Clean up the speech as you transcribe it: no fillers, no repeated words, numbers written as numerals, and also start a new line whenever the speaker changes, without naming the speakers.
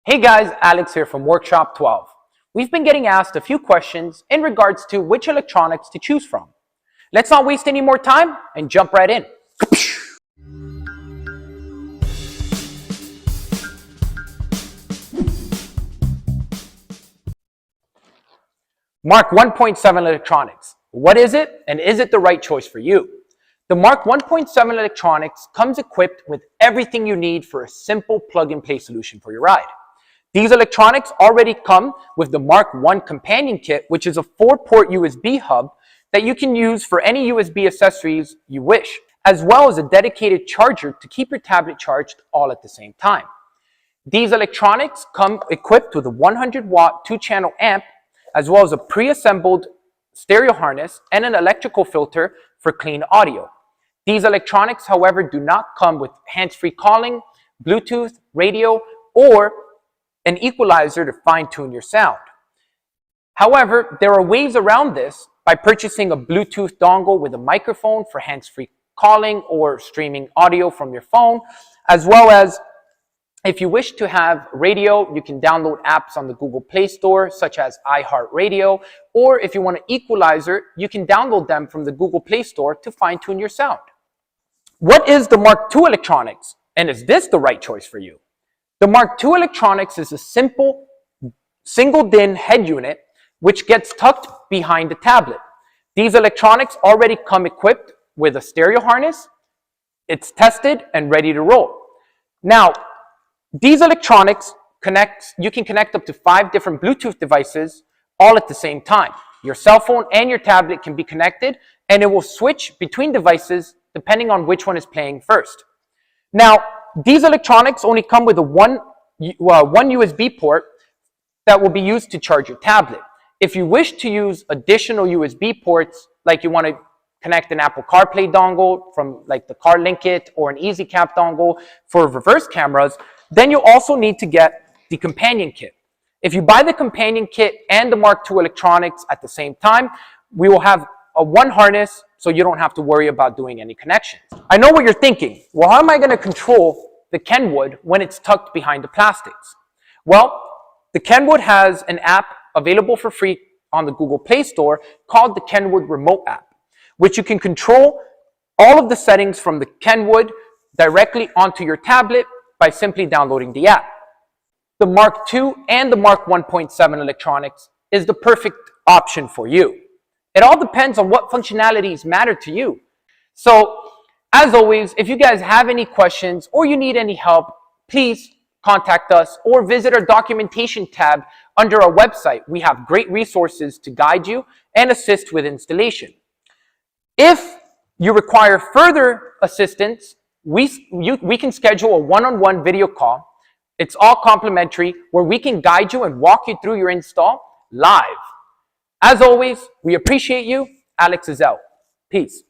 Hey guys, Alex here from Workshop 12. We've been getting asked a few questions in regards to which electronics to choose from. Let's not waste any more time and jump right in. Mark 1.7 Electronics. What is it, and is it the right choice for you? The Mark 1.7 Electronics comes equipped with everything you need for a simple plug-and-play solution for your ride. These electronics already come with the Mark 1 companion kit, which is a 4-port USB hub that you can use for any USB accessories you wish, as well as a dedicated charger to keep your tablet charged all at the same time. These electronics come equipped with a 100-watt 2-channel amp, as well as a pre-assembled stereo harness and an electrical filter for clean audio. These electronics, however, do not come with hands-free calling, Bluetooth, radio, or an equalizer to fine-tune your sound. However, there are ways around this by purchasing a Bluetooth dongle with a microphone for hands-free calling or streaming audio from your phone, as well as if you wish to have radio, you can download apps on the Google Play Store, such as iHeartRadio, or if you want an equalizer, you can download them from the Google Play Store to fine-tune your sound. What is the Mark II Electronics, and is this the right choice for you? The Mark II Electronics is a simple single-DIN head unit which gets tucked behind the tablet. These electronics already come equipped with a stereo harness. It's tested and ready to roll. Now, these electronics you can connect up to 5 different Bluetooth devices all at the same time. Your cell phone and your tablet can be connected, and it will switch between devices depending on which one is playing first. Now, these electronics only come with one USB port that will be used to charge your tablet. If you wish to use additional USB ports, like you want to connect an Apple CarPlay dongle from like the CarLink-It or an EasyCap dongle for reverse cameras, then you also need to get the companion kit. If you buy the companion kit and the Mark II Electronics at the same time, we will have one harness, so you don't have to worry about doing any connections. I know what you're thinking. Well, how am I going to control the Kenwood when it's tucked behind the plastics? Well, the Kenwood has an app available for free on the Google Play Store called the Kenwood Remote App, which you can control all of the settings from the Kenwood directly onto your tablet by simply downloading the app. The Mark II and the Mark 1.7 Electronics is the perfect option for you. It all depends on what functionalities matter to you. So, as always, if you guys have any questions or you need any help, please contact us or visit our documentation tab under our website. We have great resources to guide you and assist with installation. If you require further assistance, we can schedule a one-on-one video call. It's all complimentary, where we can guide you and walk you through your install live. As always, we appreciate you. Alex is out. Peace.